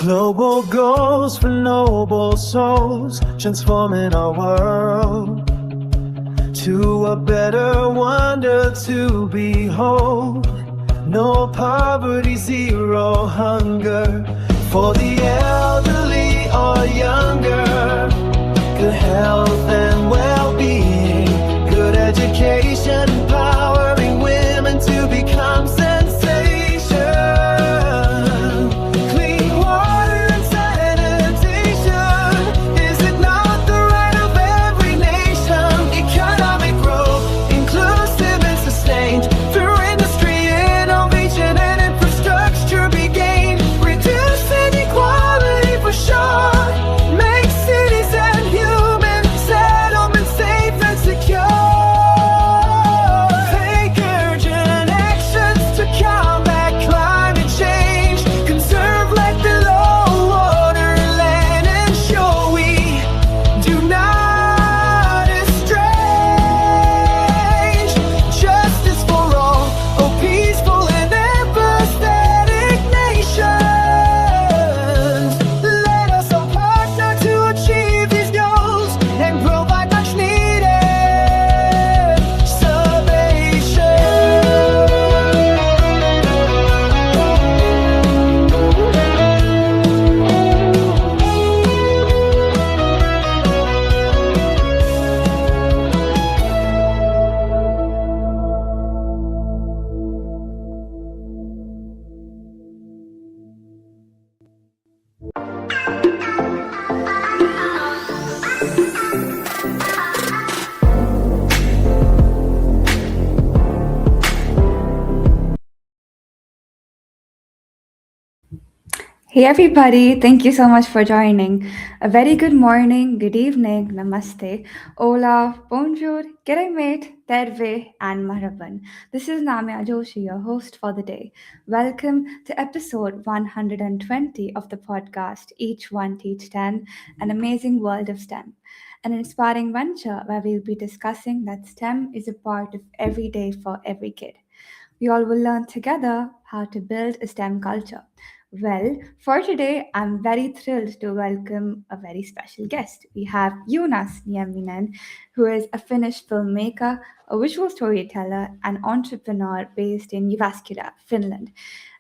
Global goals for noble souls, transforming our world to a better wonder to behold. No poverty, zero hunger, for the elderly or younger. Good health and well-being, good education, empowering women to become sensation. Clean water and sanitation, is it not the right of every nation? Economic growth, inclusive and sustained, through industry, innovation and infrastructure be gained. Reduce inequality for sure. Make cities and human settlements safe and secure. Take urgent actions to combat climate change. Conserve, let below water, land, ensure we do not estrange. Justice for all, oh peaceful and empathetic nations. Let us all partner to achieve these goals and provide much needed salvation. Hey everybody, thank you so much for joining. A very good morning, good evening, namaste, hola, bonjour, g'day mate, terve, and marhaban. This is Namya Joshi, your host for the day. Welcome to episode 120 of the podcast, Each One Teach 10, an amazing world of STEM. An inspiring venture where we'll be discussing that STEM is a part of every day for every kid. We all will learn together how to build a STEM culture. Well, for today, I'm very thrilled to welcome a very special guest. We have Joonas Nieminen, who is a Finnish filmmaker, a visual storyteller, and entrepreneur based in Jyväskylä, Finland.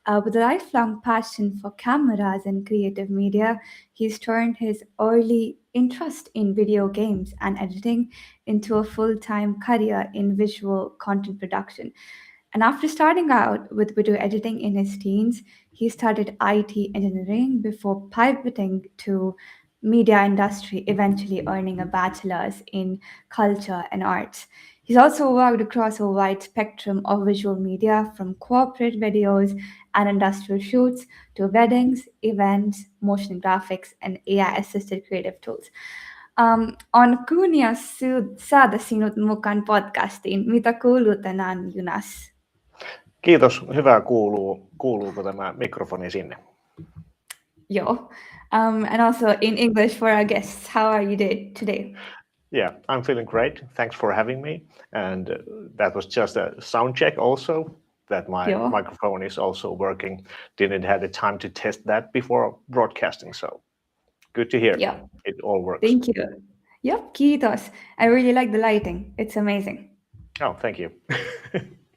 With a lifelong passion for cameras and creative media, he's turned his early interest in video games and editing into a full-time career in visual content production. And after starting out with video editing in his teens, he studied IT engineering before pivoting to media industry, eventually earning a bachelor's in culture and arts. He's also worked across a wide spectrum of visual media, from corporate videos and industrial shoots to weddings, events, motion graphics, and AI-assisted creative tools. On kunnia saada sinut mukaan podcastiin. Mitä kuuluu tänään, Joonas? Kiitos, hyvä kuuluu. Kuuluuko tämä mikrofoni sinne? Yo. And also in English for our guests, how are you today? Yeah, I'm feeling great. Thanks for having me. And that was just a sound check also, that my microphone is also working. Didn't have the time to test that before broadcasting, so good to hear. Yeah. It all works. Thank you. Yep, kiitos. I really like the lighting. It's amazing. Oh, thank you.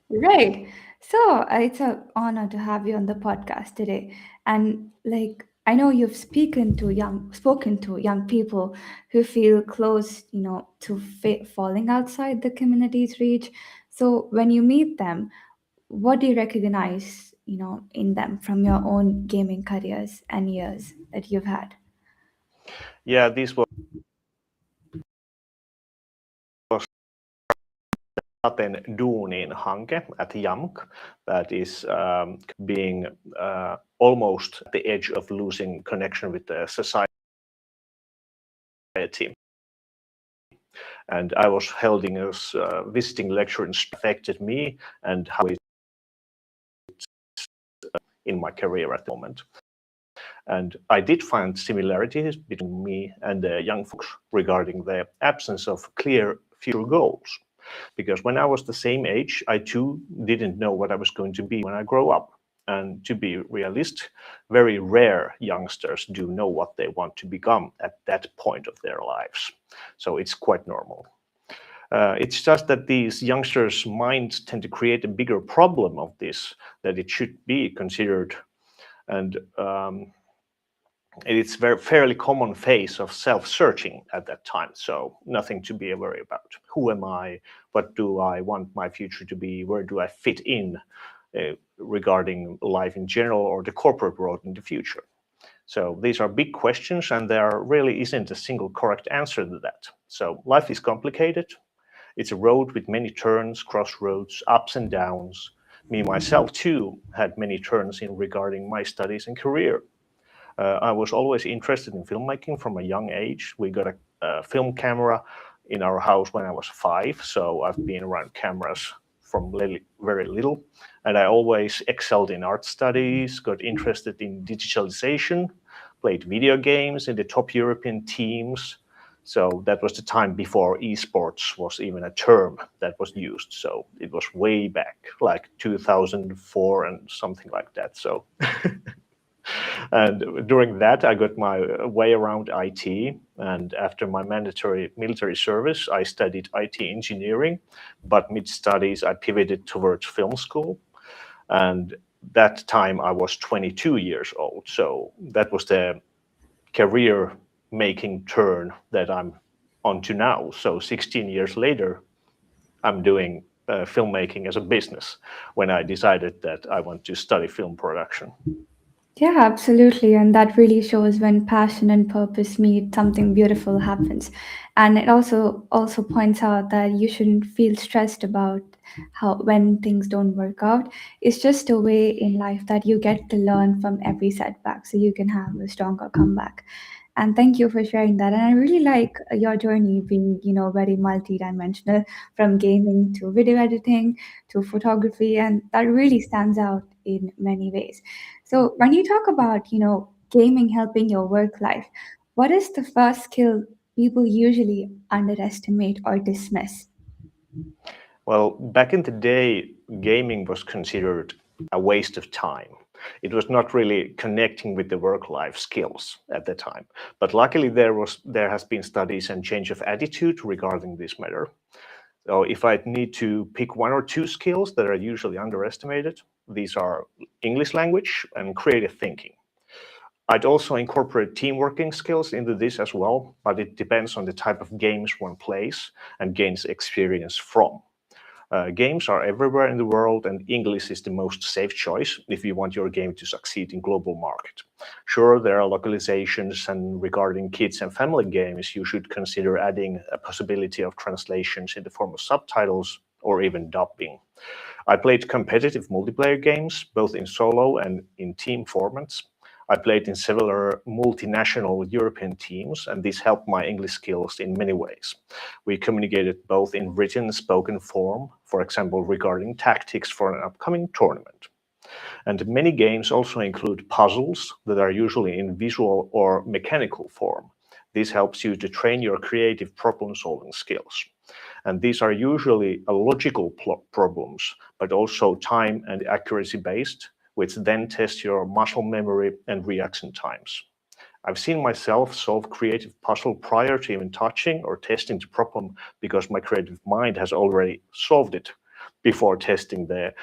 Right. So it's an honor to have you on the podcast today. And I know you've spoken to young people who feel close, to falling outside the community's reach. So when you meet them, what do you recognize, in them from your own gaming careers and years that you've had? Yeah, this was Saten Duunin hanke at YAMK that is being almost at the edge of losing connection with the society. And I was holding a visiting lecture and affected me and how it's in my career at the moment. And I did find similarities between me and the young folks regarding the absence of clear future goals. Because when I was the same age, I too didn't know what I was going to be when I grow up. And to be realist, very rare youngsters do know what they want to become at that point of their lives. So it's quite normal. It's just that these youngsters' minds tend to create a bigger problem of this, that it should be considered. And it's very fairly common phase of self-searching at that time. So nothing to be worried about. Who am I? What do I want my future to be? Where do I fit in regarding life in general or the corporate world in the future? So these are big questions, and there really isn't a single correct answer to that. So life is complicated. It's a road with many turns, crossroads, ups and downs. Me, myself, too, had many turns in regarding my studies and career. I was always interested in filmmaking from a young age. We got a film camera in our house when I was 5, so I've been around cameras from very little. And I always excelled in art studies, got interested in digitalization, played video games in the top European teams. So that was the time before esports was even a term that was used. So it was way back, like 2004 and something like that. So, and during that, I got my way around IT. And after my mandatory military service, I studied IT engineering. But mid-studies, I pivoted towards film school. And that time I was 22 years old. So that was the career making turn that I'm on to now. So 16 years later, I'm doing filmmaking as a business when I decided that I want to study film production. Yeah, absolutely. And that really shows when passion and purpose meet, something beautiful happens. And it also points out that you shouldn't feel stressed about how when things don't work out. It's just a way in life that you get to learn from every setback so you can have a stronger comeback. And thank you for sharing that. And I really like your journey being, very multi-dimensional, from gaming to video editing to photography, and that really stands out in many ways. So when you talk about, gaming helping your work life, what is the first skill people usually underestimate or dismiss? Well, back in the day, gaming was considered a waste of time. It was not really connecting with the work-life skills at the time. But luckily, there has been studies and change of attitude regarding this matter. So if I need to pick one or two skills that are usually underestimated, these are English language and creative thinking. I'd also incorporate team working skills into this as well, but it depends on the type of games one plays and gains experience from. Games are everywhere in the world, and English is the most safe choice if you want your game to succeed in global market. Sure, there are localizations, and regarding kids and family games, you should consider adding a possibility of translations in the form of subtitles or even dubbing. I played competitive multiplayer games, both in solo and in team formats. I played in several multinational European teams, and this helped my English skills in many ways. We communicated both in written and spoken form, for example, regarding tactics for an upcoming tournament. And many games also include puzzles that are usually in visual or mechanical form. This helps you to train your creative problem-solving skills. And these are usually logical problems, but also time and accuracy based, which then test your muscle memory and reaction times. I've seen myself solve creative puzzle prior to even touching or testing the problem because my creative mind has already solved it before testing the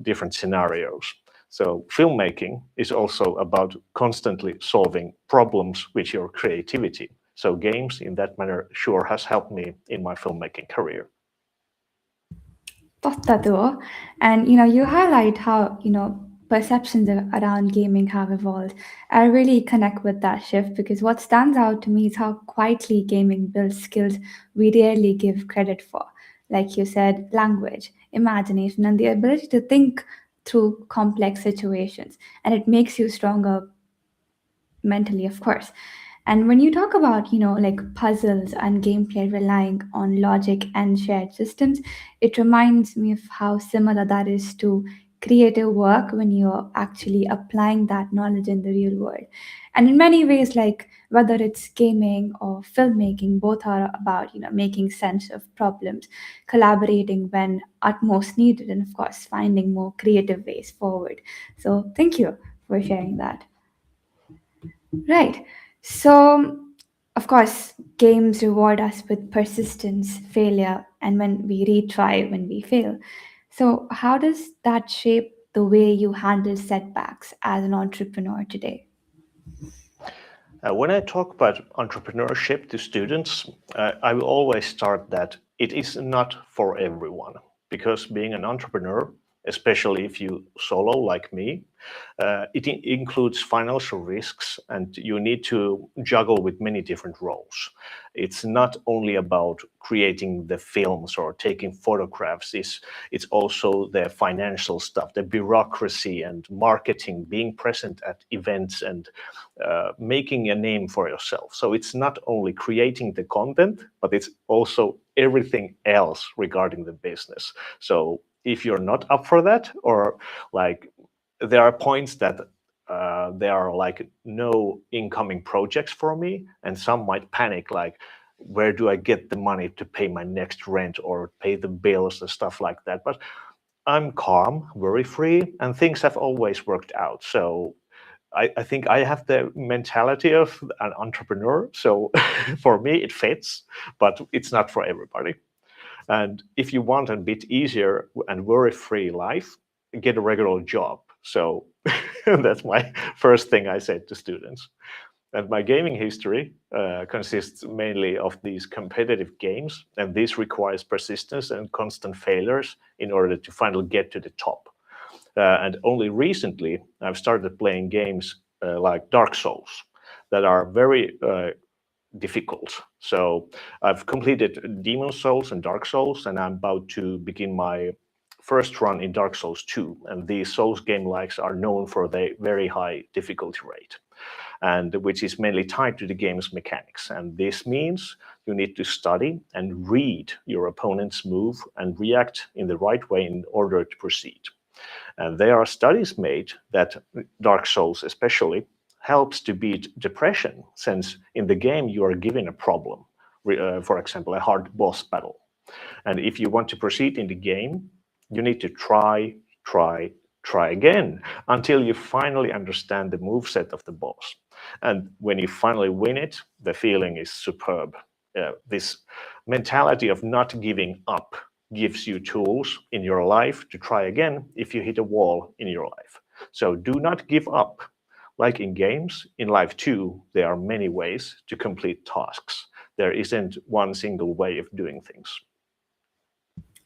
different scenarios. So filmmaking is also about constantly solving problems with your creativity. So games in that manner sure has helped me in my filmmaking career. Totta tuo. And you highlight how perceptions around gaming have evolved. I really connect with that shift because what stands out to me is how quietly gaming builds skills we rarely give credit for. Like you said, language, imagination, and the ability to think through complex situations. And it makes you stronger mentally, of course. And when you talk about, like puzzles and gameplay relying on logic and shared systems, it reminds me of how similar that is to creative work when you're actually applying that knowledge in the real world. And in many ways, like whether it's gaming or filmmaking, both are about making sense of problems, collaborating when utmost needed, and of course finding more creative ways forward. So thank you for sharing that. Right. So, of course, games reward us with persistence, failure, and when we retry when we fail. So, how does that shape the way you handle setbacks as an entrepreneur today? When I talk about entrepreneurship to students, I will always start that it is not for everyone, because being an entrepreneur, especially if you solo like me, it includes financial risks, and you need to juggle with many different roles. It's not only about creating the films or taking photographs. It's also the financial stuff, the bureaucracy and marketing, being present at events, and making a name for yourself. So it's not only creating the content, but it's also everything else regarding the business. So if you're not up for that, or like there are points that there are like no incoming projects for me, and some might panic, like, where do I get the money to pay my next rent or pay the bills and stuff like that? But I'm calm, worry free, and things have always worked out. So I think I have the mentality of an entrepreneur. So for me, it fits, but it's not for everybody. And if you want a bit easier and worry-free life, get a regular job. So that's my first thing I said to students. And my gaming history consists mainly of these competitive games, and this requires persistence and constant failures in order to finally get to the top. And only recently, I've started playing games like Dark Souls that are very difficult. So I've completed Demon Souls and Dark Souls, and I'm about to begin my first run in Dark Souls 2. And these Souls game likes are known for their very high difficulty rate, and which is mainly tied to the game's mechanics. And this means you need to study and read your opponent's move and react in the right way in order to proceed. And there are studies made that Dark Souls especially helps to beat depression, since in the game you are given a problem, for example, a hard boss battle. And if you want to proceed in the game, you need to try again until you finally understand the moveset of the boss. And when you finally win it, the feeling is superb. This mentality of not giving up gives you tools in your life to try again if you hit a wall in your life. So do not give up. Like in games, in life too, there are many ways to complete tasks. There isn't one single way of doing things.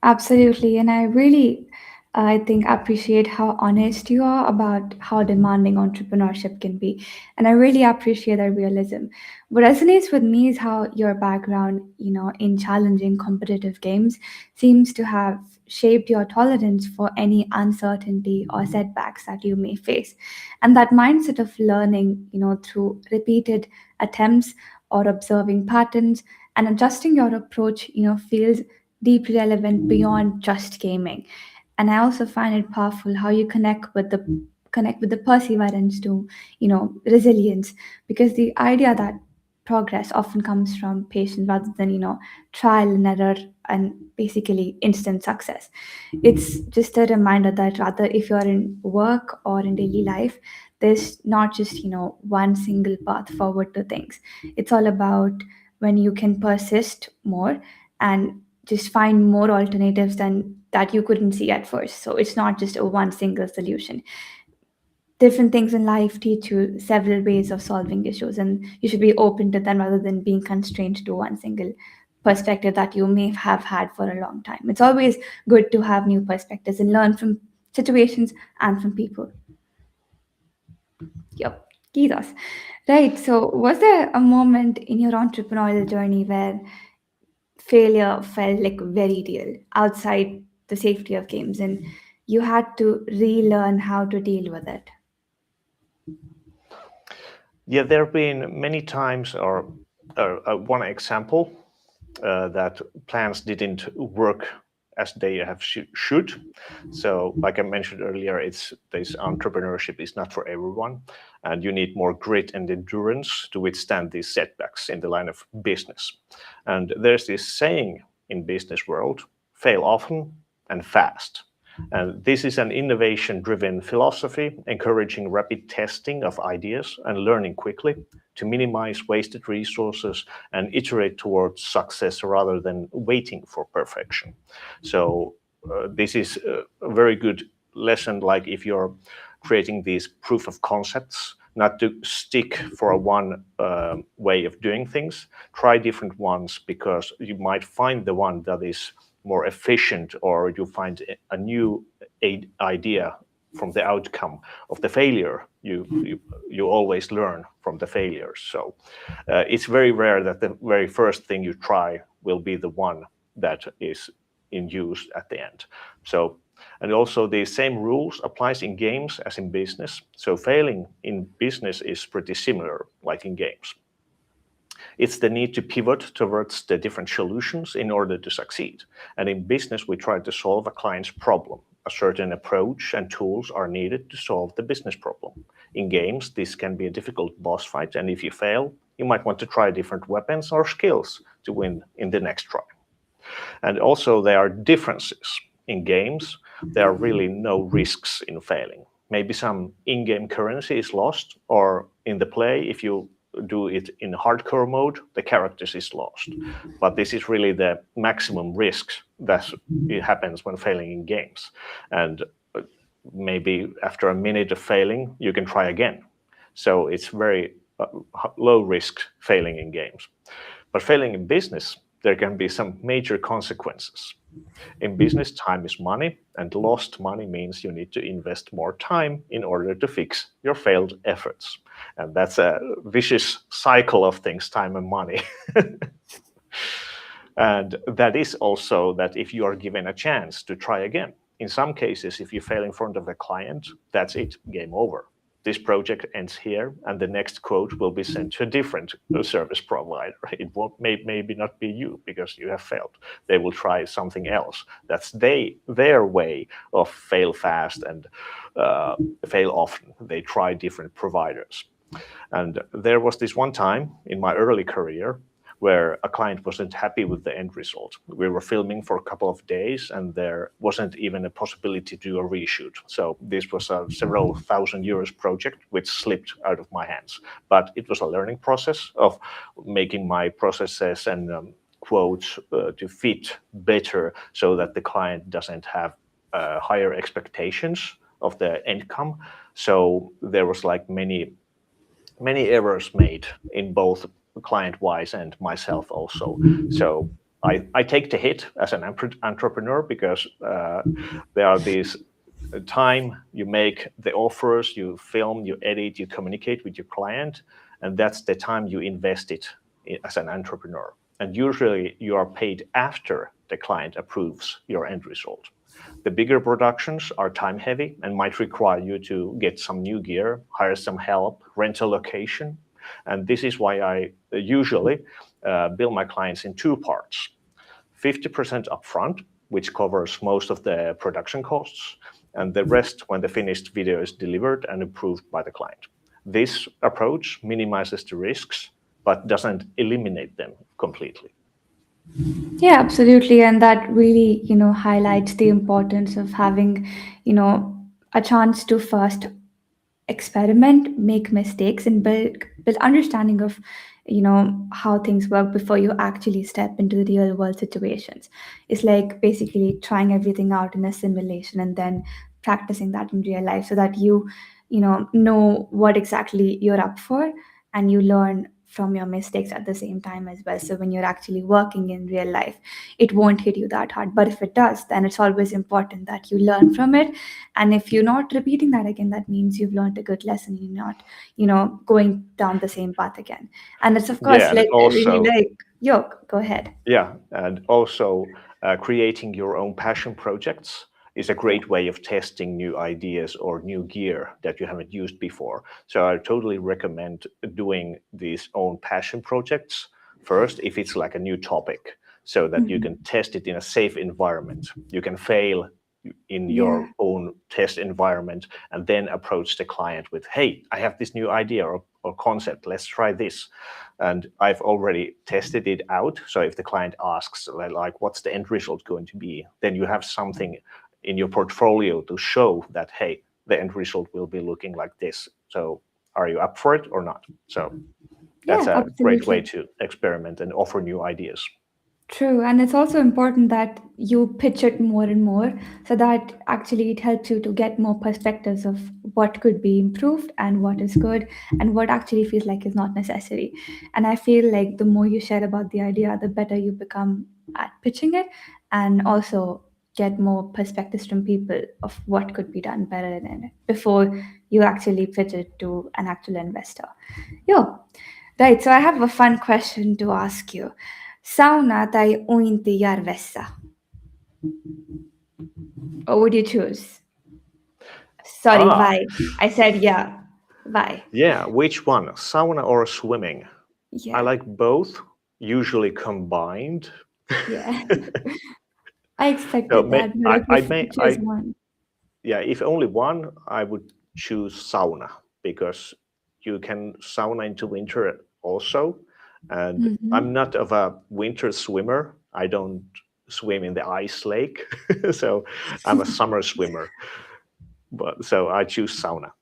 Absolutely. And I really, I think, appreciate how honest you are about how demanding entrepreneurship can be. And I really appreciate that realism. What resonates with me is how your background, in challenging competitive games seems to have shaped your tolerance for any uncertainty or setbacks that you may face. And that mindset of learning, through repeated attempts or observing patterns and adjusting your approach, feels deeply relevant beyond just gaming. And I also find it powerful how you connect with the perseverance to resilience, because the idea that progress often comes from patience rather than trial and error and basically instant success. It's just a reminder that rather if you're in work or in daily life, there's not just one single path forward to things. It's all about when you can persist more and just find more alternatives than that you couldn't see at first. So it's not just a one single solution. Different things in life teach you several ways of solving issues, and you should be open to them rather than being constrained to one single perspective that you may have had for a long time. It's always good to have new perspectives and learn from situations and from people. Yep. Kiitos. Right. So, was there a moment in your entrepreneurial journey where failure felt like very real outside the safety of games and you had to relearn how to deal with it? Yeah, there have been many times, or one example, that plans didn't work as they have should. So like I mentioned earlier, this entrepreneurship is not for everyone, and you need more grit and endurance to withstand these setbacks in the line of business. And there's this saying in business world: fail often and fast. And this is an innovation-driven philosophy encouraging rapid testing of ideas and learning quickly to minimize wasted resources and iterate towards success rather than waiting for perfection. So this is a very good lesson, like if you're creating these proof of concepts, not to stick for one way of doing things, try different ones, because you might find the one that is more efficient, or you find a new idea from the outcome of the failure. You always learn from the failures. So it's very rare that the very first thing you try will be the one that is in use at the end. So, and also the same rules applies in games as in business. So failing in business is pretty similar like in games. It's the need to pivot towards the different solutions in order to succeed. And in business, we try to solve a client's problem. A certain approach and tools are needed to solve the business problem. In games, this can be a difficult boss fight, and if you fail, you might want to try different weapons or skills to win in the next try. And also there are differences. In games, there are really no risks in failing. Maybe some in-game currency is lost, or in the play, if you do it in hardcore mode, the characters is lost. But this is really the maximum risk that it happens when failing in games. And maybe after a minute of failing, you can try again. So it's very low risk failing in games. But failing in business, there can be some major consequences. In business, time is money, and lost money means you need to invest more time in order to fix your failed efforts. And that's a vicious cycle of things, time and money. And that is also that if you are given a chance to try again, in some cases, if you fail in front of a client, that's it, game over. This project ends here, and the next quote will be sent to a different service provider. It won't maybe not be you because you have failed. They will try something else. That's their way of fail fast and fail often. They try different providers. And there was this one time in my early career where a client wasn't happy with the end result. We were filming for a couple of days, and there wasn't even a possibility to do a reshoot. So this was a several €1,000 project which slipped out of my hands. But it was a learning process of making my processes and quotes to fit better, so that the client doesn't have higher expectations of the outcome. So there was like many errors made in both client-wise and myself also. So I take the hit as an entrepreneur, because there are these time you make the offers, you film, you edit, you communicate with your client, and that's the time you invest it as an entrepreneur. And usually you are paid after the client approves your end result. The bigger productions are time heavy and might require you to get some new gear, hire some help, rent a location. And this is why I usually bill my clients in two parts: 50% upfront, which covers most of the production costs, and the rest when the finished video is delivered and approved by the client. This approach minimizes the risks, but doesn't eliminate them completely. Yeah, absolutely. And that really, highlights the importance of having, a chance to first experiment, make mistakes, and build understanding of, how things work before you actually step into the real world situations. It's like basically trying everything out in a simulation and then practicing that in real life, so that you know what exactly you're up for, and you learn from your mistakes at the same time as well. So when you're actually working in real life, it won't hit you that hard. But if it does, then it's always important that you learn from it. And if you're not repeating that again, that means you've learned a good lesson. You're not, going down the same path again. And it's of course Yeah, and like really also, like, yo, go ahead. yeah, and also creating your own passion projects is a great way of testing new ideas or new gear that you haven't used before. So I totally recommend doing these own passion projects first if it's like a new topic. so that you can test it in a safe environment. You can fail in your own test environment and then approach the client with, hey, I have this new idea or concept, let's try this. And I've already tested it out. So if the client asks, like, what's the end result going to be, then you have something in your portfolio to show that, hey, the end result will be looking like this. So are you up for it or not? So that's a great way to experiment and offer new ideas. True, and it's also important that you pitch it more and more so that actually it helps you to get more perspectives of what could be improved and what is good and what actually feels like is not necessary. And I feel like the more you share about the idea, the better you become at pitching it and also get more perspectives from people of what could be done better in it before you actually pitch it to an actual investor. Yeah, right. So I have a fun question to ask you. Sauna tai uinti järvessä? What would you choose? Sorry, why? I said yeah. Why? Yeah, which one? Sauna or swimming? Yeah. I like both, usually combined. Yeah. I expected So that, but if you choose one. Yeah, if only one, I would choose sauna because you can sauna into winter also. And I'm not of a winter swimmer. I don't swim in the ice lake. So I'm a summer swimmer. But so I choose sauna.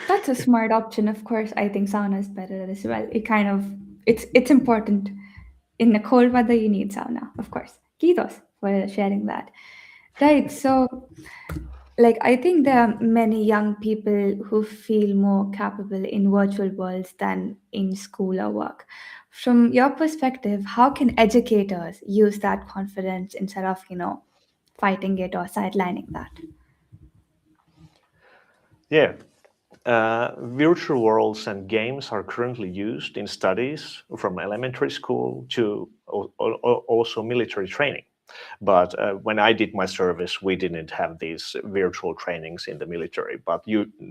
That's a smart option, of course. I think sauna is better as well. It's important. In the cold weather you need sauna, of course. Kiitos for sharing that. Right, so like I think there are many young people who feel more capable in virtual worlds than in school or work. From your perspective, how can educators use that confidence instead of, fighting it or sidelining that? Yeah. Virtual worlds and games are currently used in studies from elementary school to also military training. But when I did my service, we didn't have these virtual trainings in the military. But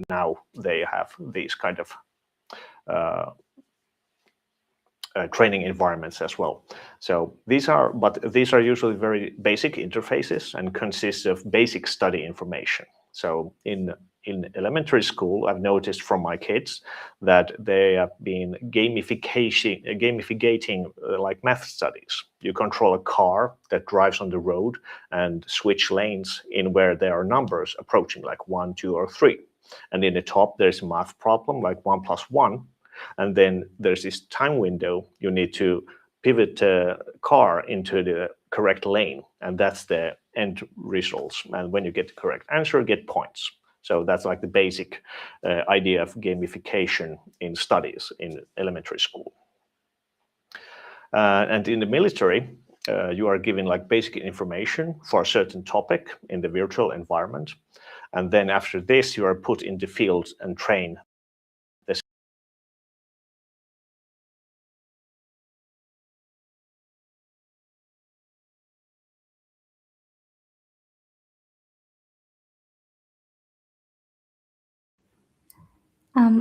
now they have these kind of training environments as well. So these are usually very basic interfaces and consist of basic study information. So in elementary school, I've noticed from my kids that they have been gamificating like math studies. You control a car that drives on the road and switch lanes in where there are numbers approaching like 1, 2, or 3. And in the top, there's a math problem like 1 + 1. And then there's this time window. You need to pivot the car into the correct lane. And that's the end results. And when you get the correct answer, you get points. So that's like the basic idea of gamification in studies in elementary school. And in the military, you are given like basic information for a certain topic in the virtual environment. And then after this, you are put in the field and trained.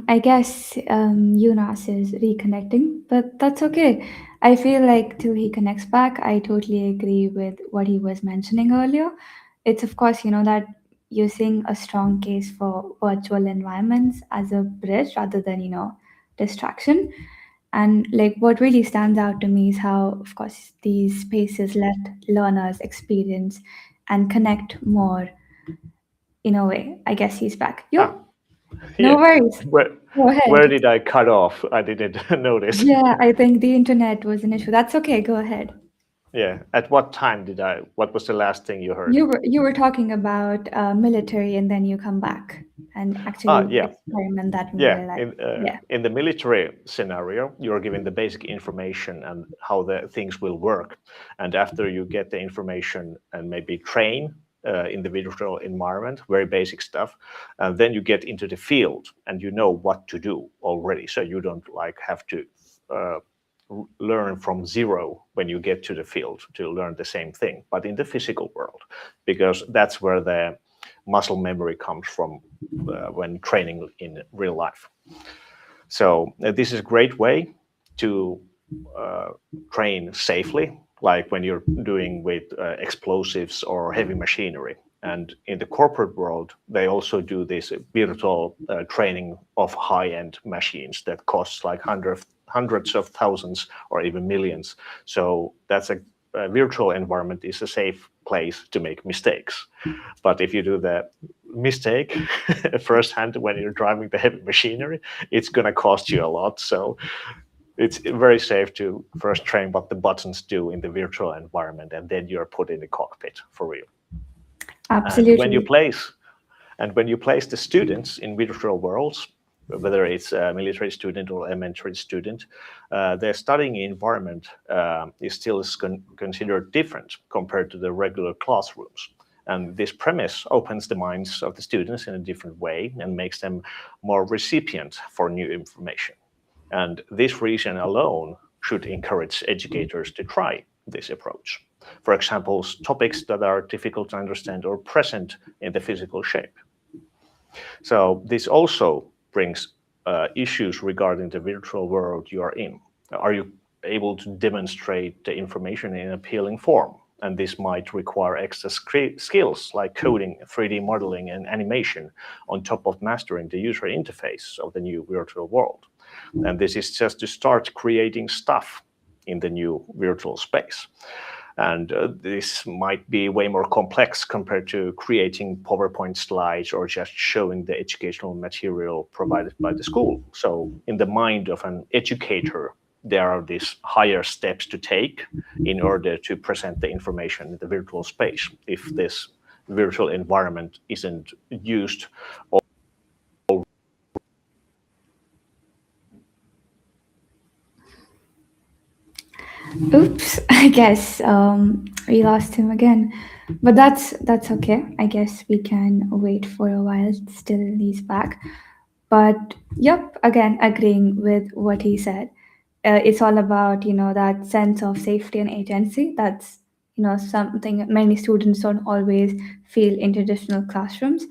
I guess Joonas is reconnecting, but that's okay. I feel like till he connects back, I totally agree with what he was mentioning earlier. It's of course, that using a strong case for virtual environments as a bridge rather than, distraction. And like what really stands out to me is how, of course, these spaces let learners experience and connect more in a way. I guess he's back. Yo, no worries. Go ahead. Where did I cut off? I didn't notice. Yeah, I think the internet was an issue. That's okay. Go ahead. Yeah. At what time what was the last thing you heard? You were talking about military, and then you come back and actually experiment that in real life. In the military scenario, you're given the basic information and how the things will work. And after you get the information and maybe train in the virtual environment, very basic stuff, and then you get into the field and you know what to do already. So you don't like have to learn from zero when you get to the field to learn the same thing, but in the physical world, because that's where the muscle memory comes from when training in real life. So this is a great way to train safely like when you're doing with explosives or heavy machinery. And in the corporate world, they also do this virtual training of high-end machines that costs like hundreds of thousands or even millions. So that's a virtual environment is a safe place to make mistakes. But if you do the mistake firsthand when you're driving the heavy machinery, it's going to cost you a lot. So it's very safe to first train what the buttons do in the virtual environment, and then you're put in the cockpit for real. Absolutely. And when you place the students in virtual worlds, whether it's a military student or elementary student, their studying environment is still considered different compared to the regular classrooms. And this premise opens the minds of the students in a different way and makes them more recipient for new information. And this reason alone should encourage educators to try this approach. For example, topics that are difficult to understand or present in the physical shape. So this also brings issues regarding the virtual world you are in. Are you able to demonstrate the information in an appealing form? And this might require extra skills like coding, 3D modeling, and animation on top of mastering the user interface of the new virtual world. And this is just to start creating stuff in the new virtual space. And this might be way more complex compared to creating PowerPoint slides or just showing the educational material provided by the school. So in the mind of an educator, there are these higher steps to take in order to present the information in the virtual space if this virtual environment isn't used. Oops, I guess we lost him again. But that's okay. I guess we can wait for a while till he's back. But yep, again, agreeing with what he said. It's all about, that sense of safety and agency. That's, something many students don't always feel in traditional classrooms.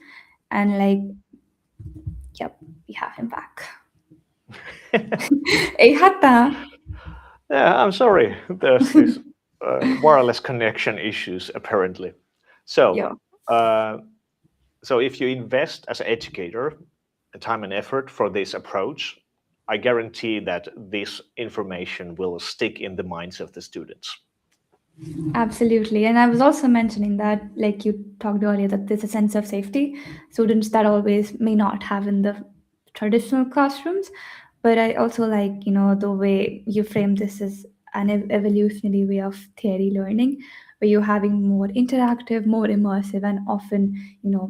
And like, yep, we have him back. Hey, Hatta. Yeah, I'm sorry. There's this wireless connection issues apparently. So, Yeah. so if you invest as an educator time and effort for this approach, I guarantee that this information will stick in the minds of the students. Absolutely. And I was also mentioning that, like you talked earlier, that there's a sense of safety students that always may not have in the traditional classrooms. But I also like, the way you frame this as an evolutionary way of theory learning, where you're having more interactive, more immersive, and often,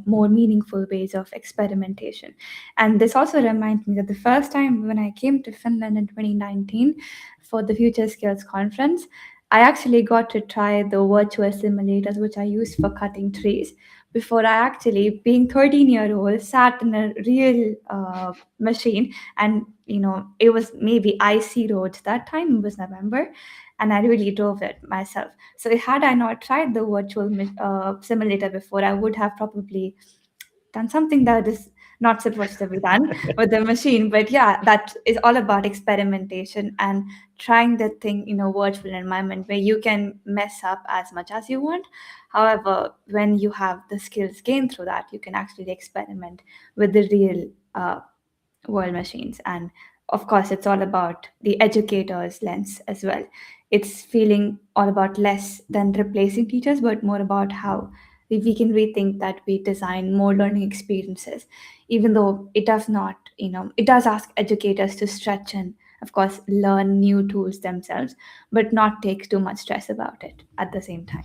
more meaningful ways of experimentation. And this also reminds me that the first time when I came to Finland in 2019 for the Future Skills Conference, I actually got to try the virtual simulators, which I used for cutting trees, before I actually, being 13-year-old, sat in a real machine. And, it was maybe icy roads that time, it was November, and I really drove it myself. So had I not tried the virtual simulator before, I would have probably done something that is not supposed to be done with the machine. But yeah, that is all about experimentation and trying the thing in a virtual environment where you can mess up as much as you want. However, when you have the skills gained through that, you can actually experiment with the real world machines. And of course, it's all about the educator's lens as well. It's feeling all about less than replacing teachers, but more about how we can rethink that we design more learning experiences, even though it does not, it does ask educators to stretch and, of course, learn new tools themselves, but not take too much stress about it at the same time.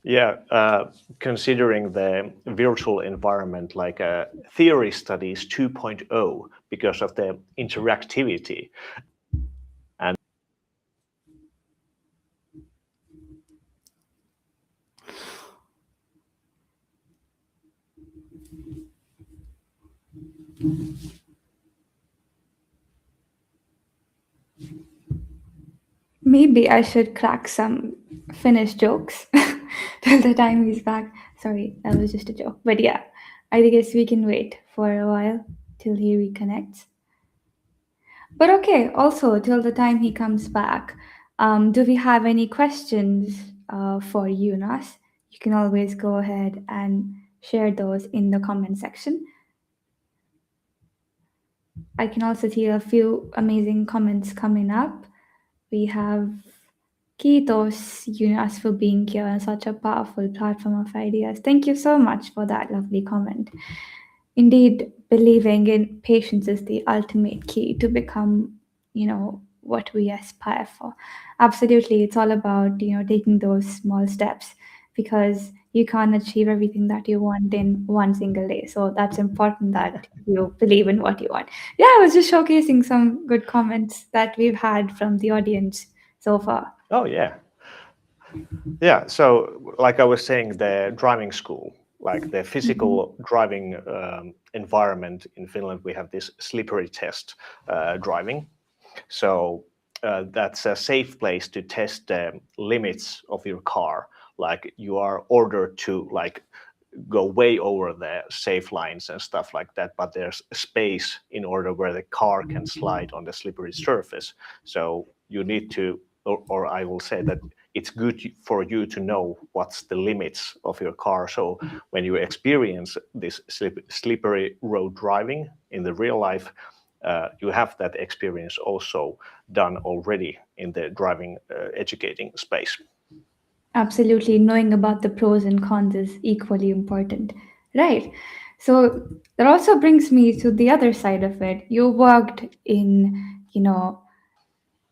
Yeah, considering the virtual environment like a theory studies 2.0 because of the interactivity. And Maybe I should crack some Finnish jokes till the time he's back. Sorry, that was just a joke. But yeah, I guess we can wait for a while till he reconnects. But okay, also till the time he comes back, Do we have any questions for Joonas? You can always go ahead and share those in the comment section. I can also see a few amazing comments coming up. We have Kiitos, Joonas, for being here on such a powerful platform of ideas. Thank you so much for that lovely comment. Indeed, believing in patience is the ultimate key to become, what we aspire for. Absolutely, it's all about, taking those small steps because you can't achieve everything that you want in one single day. So that's important that you believe in what you want. Yeah, I was just showcasing some good comments that we've had from the audience so far. Oh, yeah. Yeah, so like I was saying, the driving school, like the physical driving environment in Finland, we have this slippery test driving. So that's a safe place to test the limits of your car. Like you are ordered to like go way over the safe lines and stuff like that, but there's space in order where the car can slide on the slippery surface. So you need to, or I will say that it's good for you to know what's the limits of your car. So when you experience this slippery road driving in the real life, you have that experience also done already in the driving educating space. Absolutely, knowing about the pros and cons is equally important. Right. So that also brings me to the other side of it. You worked in,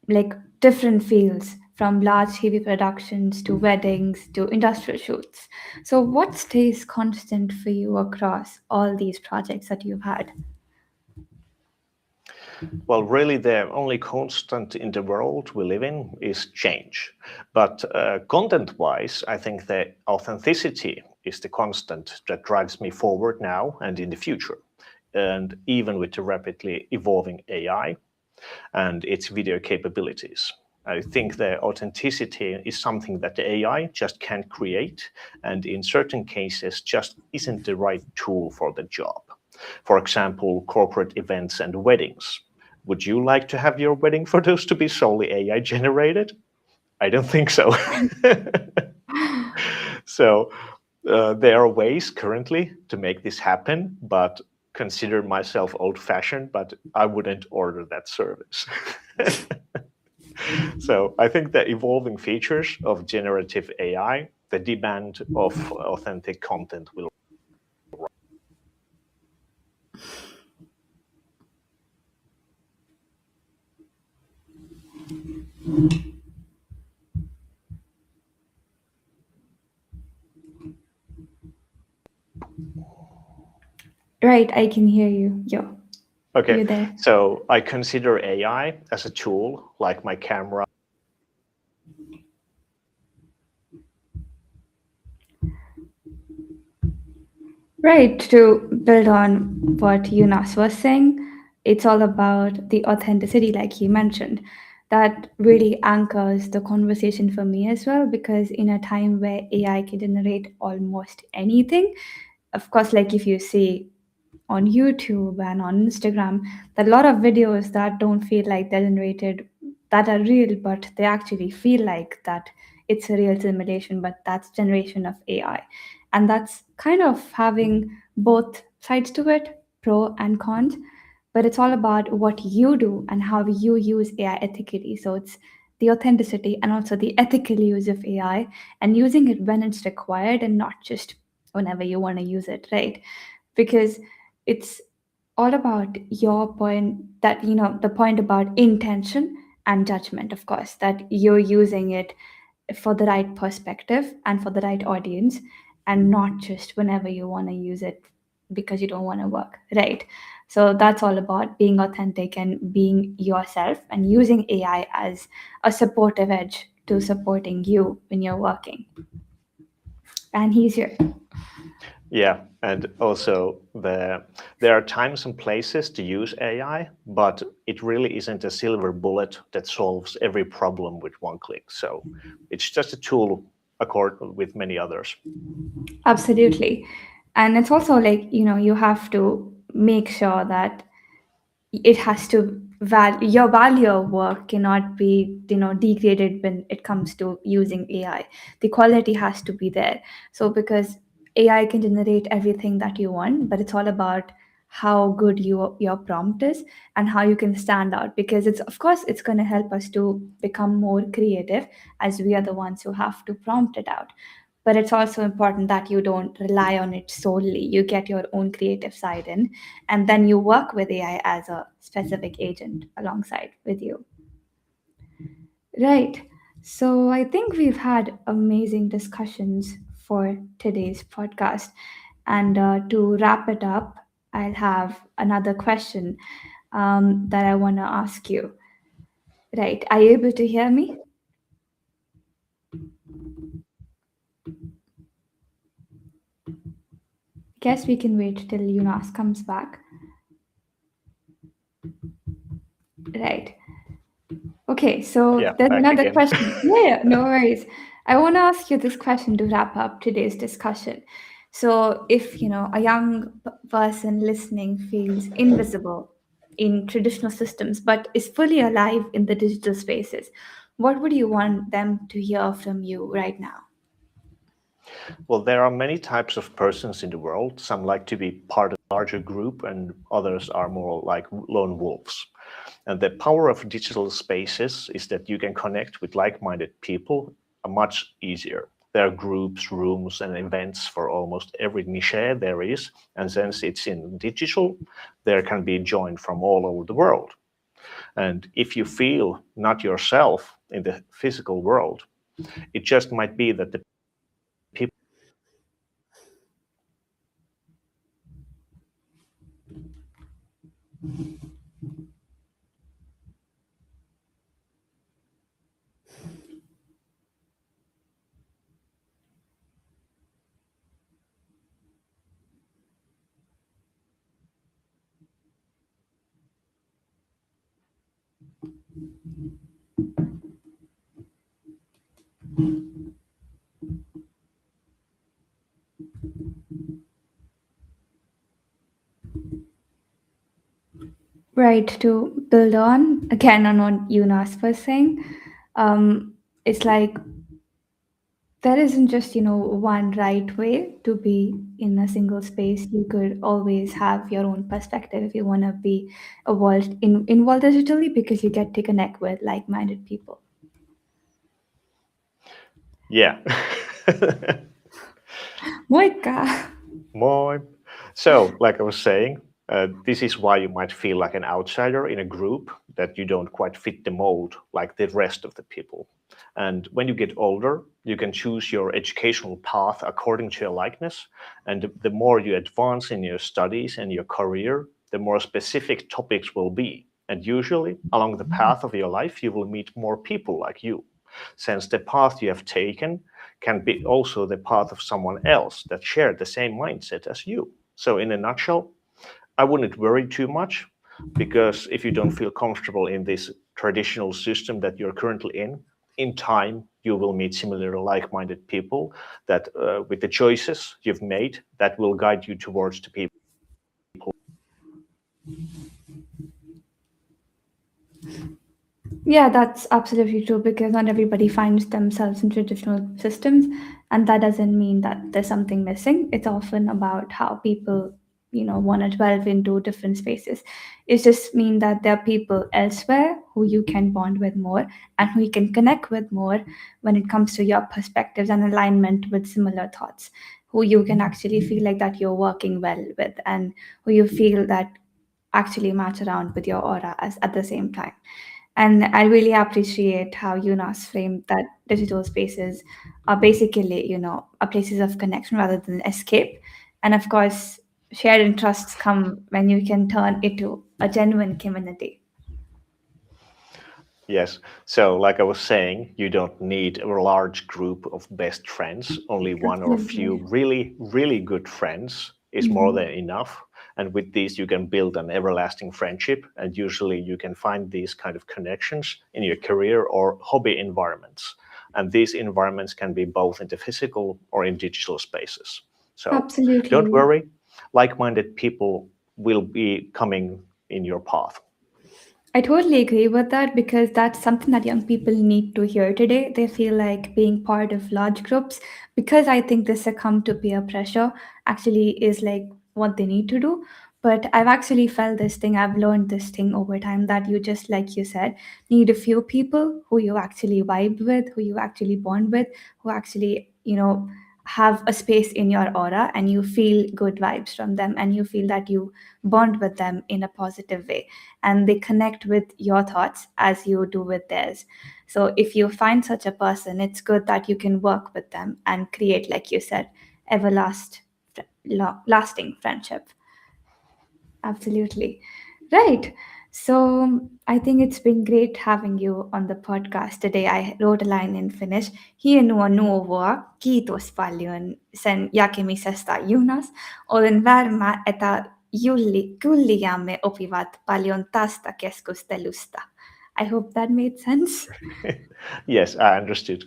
like different fields from large TV productions to weddings to industrial shoots. So what stays constant for you across all these projects that you've had? Well, really, the only constant in the world we live in is change. But content-wise, I think the authenticity is the constant that drives me forward now and in the future. And even with the rapidly evolving AI and its video capabilities. I think the authenticity is something that the AI just can't create, and in certain cases just isn't the right tool for the job. For example, corporate events and weddings. Would you like to have your wedding photos to be solely AI generated? I don't think so. So there are ways currently to make this happen, but consider myself old-fashioned, but I wouldn't order that service. So I think the evolving features of generative AI, the demand of authentic content will. Right, I can hear you. Yo. Okay, You're there. so I consider AI as a tool, like my camera. Right, to build on what Yunus was saying, it's all about the authenticity, like you mentioned. That really anchors the conversation for me as well, because in a time where AI can generate almost anything, of course, like if you see on YouTube and on Instagram, there are a lot of videos that don't feel like they're generated, that are real, but they actually feel like that it's a real simulation, but that's generation of AI. And that's kind of having both sides to it, pro and cons, but it's all about what you do and how you use AI ethically. So it's the authenticity and also the ethical use of AI and using it when it's required and not just whenever you want to use it, right? Because it's all about your point, that the point about intention and judgment, of course, that you're using it for the right perspective and for the right audience, and not just whenever you want to use it because you don't want to work, right? So that's all about being authentic and being yourself and using AI as a supportive edge to supporting you when you're working. And he's here. Yeah, and also there are times and places to use AI, but it really isn't a silver bullet that solves every problem with one click. So it's just a tool with many others. Absolutely. And it's also like, you have to make sure that it has to your value of work cannot be degraded when it comes to using AI. The quality has to be there. So because AI can generate everything that you want, but it's all about how good your prompt is and how you can stand out, because it's, of course, it's going to help us to become more creative, as we are the ones who have to prompt it out. But it's also important that you don't rely on it solely. You get your own creative side in, and then you work with AI as a specific agent alongside with you. Right. So I think we've had amazing discussions for today's podcast. And to wrap it up, I'll have another question that I want to ask you. Right. Are you able to hear me? Guess we can wait till Jonas comes back. Right. Okay, so Yeah, there's back another again. question. Yeah, no worries. I want to ask you this question to wrap up today's discussion. So, if a young person listening feels invisible in traditional systems but is fully alive in the digital spaces, what would you want them to hear from you right now? Well, there are many types of persons in the world. Some like to be part of a larger group, and others are more like lone wolves. And the power of digital spaces is that you can connect with like-minded people much easier. There are groups, rooms, and events for almost every niche there is. And since it's in digital, there can be joined from all over the world. And if you feel not yourself in the physical world, it just might be that the people. Right, to build on again on what Jonas was saying, it's like there isn't just one right way to be in a single space. You could always have your own perspective if you want to be involved digitally, because you get to connect with like-minded people. Yeah. Moikka. More. So, like I was saying, this is why you might feel like an outsider in a group, that you don't quite fit the mold like the rest of the people. And when you get older, you can choose your educational path according to your likeness. And the more you advance in your studies and your career, the more specific topics will be. And usually, along the path of your life, you will meet more people like you, since the path you have taken can be also the path of someone else that shared the same mindset as you. So, in a nutshell, I wouldn't worry too much, because if you don't feel comfortable in this traditional system that you're currently in time, you will meet similar like minded people that, with the choices you've made, that will guide you towards the people. Yeah, that's absolutely true, because not everybody finds themselves in traditional systems, and that doesn't mean that there's something missing. It's often about how people, want to delve into different spaces. It just mean that there are people elsewhere who you can bond with more and who you can connect with more when it comes to your perspectives and alignment with similar thoughts, who you can actually feel like that you're working well with, and who you feel that actually match around with your aura as at the same time. And I really appreciate how Jonas framed that digital spaces are basically, are places of connection rather than escape. And of course, shared interests come when you can turn it to a genuine community. Yes. So, like I was saying, you don't need a large group of best friends. Only one or a few Absolutely. really, really good friends is more Mhm. than enough. And with these, you can build an everlasting friendship. And usually, you can find these kind of connections in your career or hobby environments. And these environments can be both in the physical or in digital spaces. So, don't Absolutely. worry, like minded people will be coming in your path. I totally agree with that because that's something that young people need to hear today. They feel like being part of large groups because I think they succumb to peer pressure actually is like what they need to do. But I've actually felt this thing, I've learned this thing over time that you just, like you said, need a few people who you actually vibe with, who you actually bond with, who actually, have a space in your aura and you feel good vibes from them and you feel that you bond with them in a positive way and they connect with your thoughts as you do with theirs. So if you find such a person, it's good that you can work with them and create, like you said, lasting friendship. Absolutely. Right. So I think it's been great having you on the podcast today. I wrote a line in Finnish. Hienoa nuovoa, kiitos paljon sen jakemisesta, Joonas. Olen varma, että kuulijamme opivat paljon tästä keskustelusta. I hope that made sense. Yes, I understood.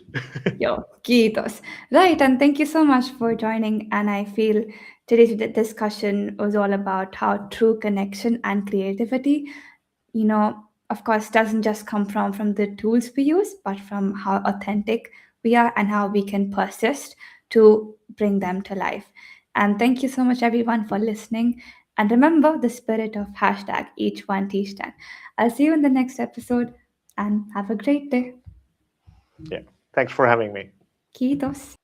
Yo, kiitos. Right, and thank you so much for joining. And I feel today's discussion was all about how true connection and creativity, of course, doesn't just come from the tools we use, but from how authentic we are and how we can persist to bring them to life. And thank you so much, everyone, for listening. And remember the spirit of hashtag each one teach 10. I'll see you in the next episode and have a great day. Yeah. Thanks for having me. Kiitos.